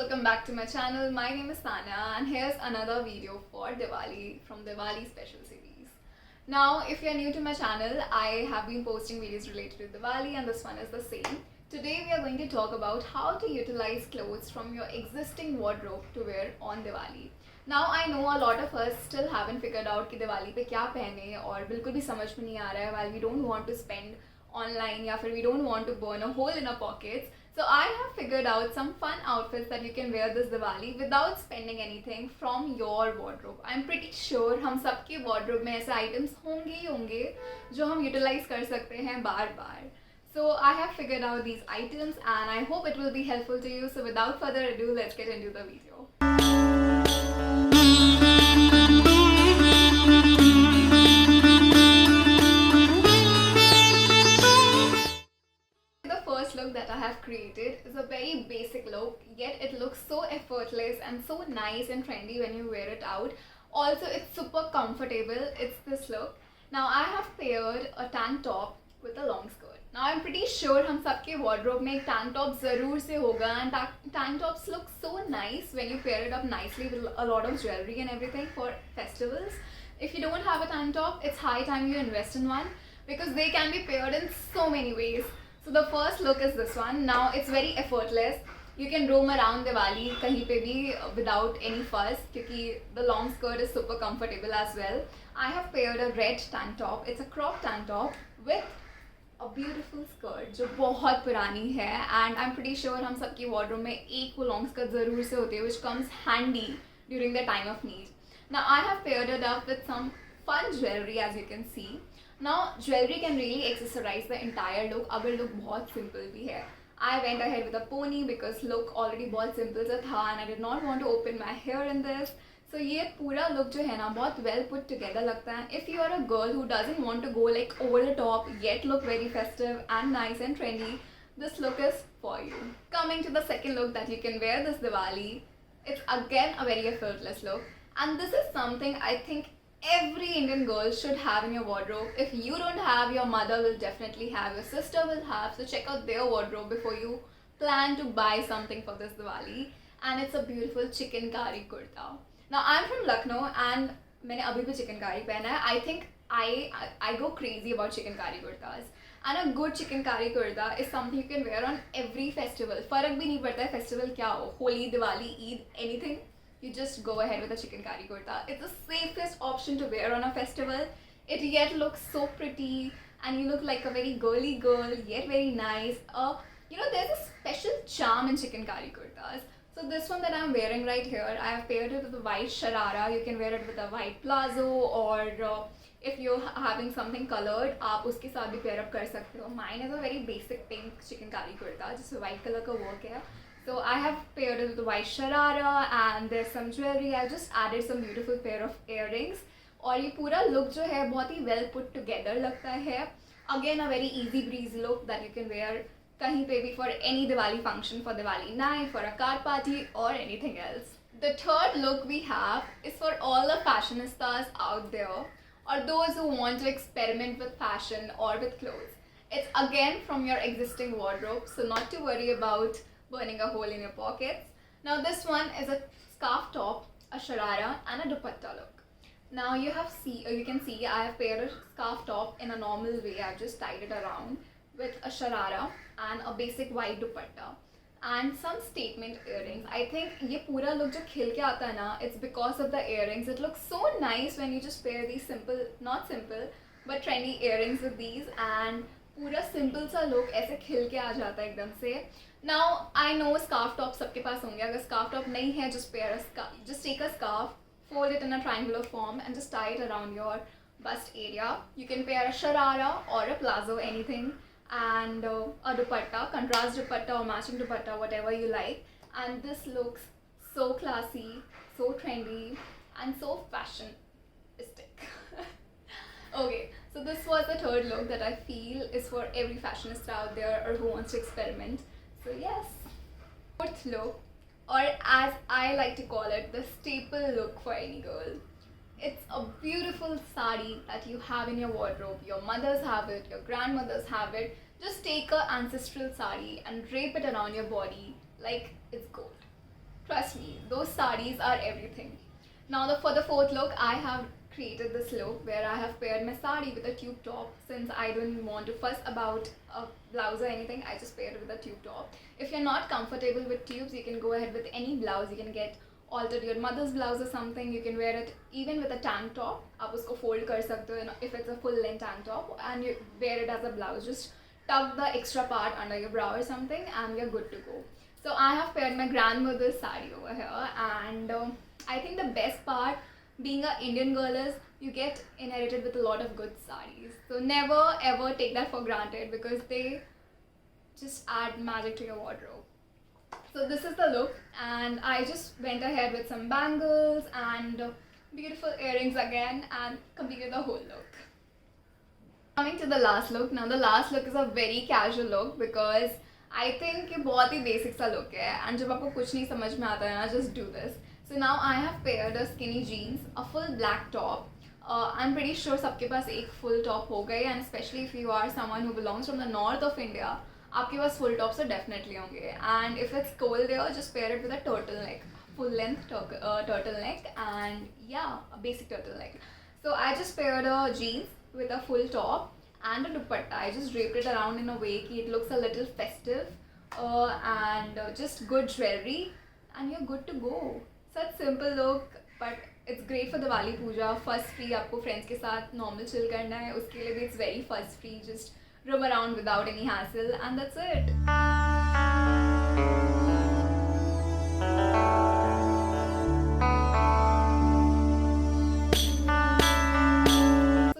welcome back to my channel. My name is Tanya and here's another video for Diwali from Diwali special series. Now if you're new to my channel, I have been posting videos related to Diwali and this one is the same. Today we are going to talk about how to utilize clothes from your existing wardrobe to wear on Diwali. Now I know a lot of us still haven't figured out कि दिवाली पे क्या पहने और बिल्कुल भी समझ में नहीं आ रहा है while we don't want to spend online या फिर we don't want to burn a hole in our pockets. So I have figured out some fun outfits that you can wear this Diwali without spending anything from your wardrobe. I'm pretty sure हम सबके wardrobe में ऐसे items होंगे ही होंगे जो हम utilize कर सकते हैं बार बार. So I have figured out these items and I hope it will be helpful to you. So without further ado, let's get into the video. Look that I have created is a very basic look, yet it looks so effortless and so nice and trendy when you wear it out. Also, it's super comfortable. It's this look. Now I have paired a tank top with a long skirt. Now I'm pretty sure हम सबके wardrobe में एक tank top ज़रूर से होगा and tank tops look so nice when you pair it up nicely with a lot of jewelry and everything for festivals. If you don't have a tank top, it's high time you invest in one because they can be paired in so many ways. So the first look is this one. Now it's very effortless. You can roam around Diwali कहीं पे भी without any fuss क्योंकि the long skirt is super comfortable as well. I have paired a red tank top. It's a crop tank top with a beautiful skirt जो बहुत पुरानी है and I'm pretty sure हम सबकी wardrobe में एक वो long skirt ज़रूर से होती है which comes handy during the time of need. Now I have paired it up with some fun jewelry as you can see. Now jewelry can really accessorize the entire look अगर look बहुत simple भी है. I went ahead with a pony because look already बहुत simple सा था and I did not want to open my hair in this. So ये पूरा look जो है ना बहुत well put together लगता है. If you are a girl who doesn't want to go like over the top yet look very festive and nice and trendy, this look is for you. Coming to the second look that you can wear this Diwali, it's again a very effortless look and this is something I think every Indian girl should have in your wardrobe. If you don't have, your mother will definitely have, your sister will have. So check out their wardrobe before you plan to buy something for this Diwali. And it's a beautiful chikankari kurta. Now I'm from Lucknow and मैंने अभी भी चिकनकारी पहना है. I think I go crazy about chikankari kurtas. And a good chikankari kurta is something you can wear on every festival. फर्क भी नहीं पड़ता है festival क्या हो, Holi, Diwali, Eid, anything. You just go ahead with a chikankari kurta. It's the safest option to wear on a festival. It yet looks so pretty and you look like a very girly girl, yet very nice. There's a special charm in chikankari kurtas. So this one that I'm wearing right here, I have paired it with a white sharara. You can wear it with a white palazzo or if you're having something colored, आप उसके साथ भी pair up कर सकते हो. Mine is a very basic pink chikankari kurta, just white color का work है. So I have paired it with the white sharara and there's some jewelry. I just added some beautiful pair of earrings. और ये पूरा look जो है बहुत ही well put together लगता है. Again a very easy breezy look that you can wear कहीं पे भी for any Diwali function, for Diwali night, for a car party or anything else. The third look we have is for all the fashionistas out there or those who want to experiment with fashion or with clothes. It's again from your existing wardrobe, so not to worry about burning a hole in your pockets. Now this one is a scarf top, a sharara and a dupatta look. Now you can see I have paired a scarf top in a normal way. I've just tied it around with a sharara and a basic white dupatta and some statement earrings. I think ये पूरा look जो खिल के आता है ना, it's because of the earrings. It looks so nice when you just pair these not simple but trendy earrings with these and पूरा simple सा लुक ऐसे खिल के आ जाता है एकदम से. Now I know scarf top सबके पास होंगे. अगर scarf top नहीं है, just take a scarf, fold it in a triangular form and just tie it around your bust area. You can pair a sharara or a palazzo, anything, and a dupatta, contrast dupatta or matching dupatta, whatever you like. And this looks so classy, so trendy, and so fashionistic. Okay, so this was the third look that I feel is for every fashionista out there or who wants to experiment. So yes. Fourth look, or as I like to call it, the staple look for any girl. It's a beautiful sari that you have in your wardrobe. Your mothers have it, your grandmothers have it. Just take an ancestral sari and drape it around your body like it's gold. Trust me, those sarees are everything. Now for the fourth look, I have created this look where I have paired my sari with a tube top. Since I don't want to fuss about a blouse or anything, I just paired it with a tube top. If you're not comfortable with tubes, you can go ahead with any blouse. You can get altered your mother's blouse or something. You can wear it even with a tank top. आप उसको fold कर सकते हो if it's a full length tank top, and you wear it as a blouse. Just tuck the extra part under your brow or something and you're good to go. So I have paired my grandmother's sari over here, and I think the best part being an Indian girl is you get inherited with a lot of good saris. So never ever take that for granted because they just add magic to your wardrobe. So this is the look, and I just went ahead with some bangles and beautiful earrings again and completed the whole look. Coming to the last look. Now the last look is a very casual look because I think ये बहुत ही basic सा look है, and जब आपको कुछ नहीं समझ में आता है ना, just do this. So now I have paired a skinny jeans, a full black top. I'm pretty sure सबके पास एक full top होगा ही, and especially if you are someone who belongs from the north of India, आपके पास full tops तो definitely होंगे. And if it's cold there, just pair it with a turtleneck, full length turtleneck, and yeah, a basic turtleneck. So I just paired a jeans with a full top and a dupatta. I just draped it around in a way that it looks a little festive, and just good jewelry, and you're good to go. Such simple look, but it's great for Diwali Puja. Fuss free, आपको friends के साथ normal chill करना है, उसके लिए भी it's very fuss free. Just roam around without any hassle, and that's it.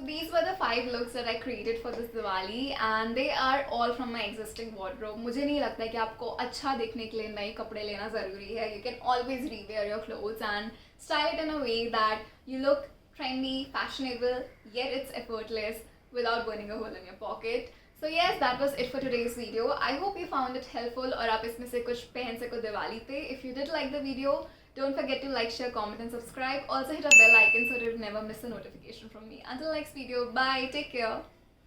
These were the 5 looks that I created for this Diwali, and they are all from my existing wardrobe. मुझे नहीं लगता कि आपको अच्छा दिखने के लिए नए कपड़े लेना ज़रूरी है. You can always rewear your clothes and style it in a way that you look trendy, fashionable, yet it's effortless without burning a hole in your pocket. So yes, that was it for today's video. I hope you found it helpful और आप इसमें से कुछ पहन सको दिवाली पे. If you did like the video, don't forget to like, share, comment and subscribe. Also hit a bell icon so that you'll never miss a notification from me. Until next video, bye, take care.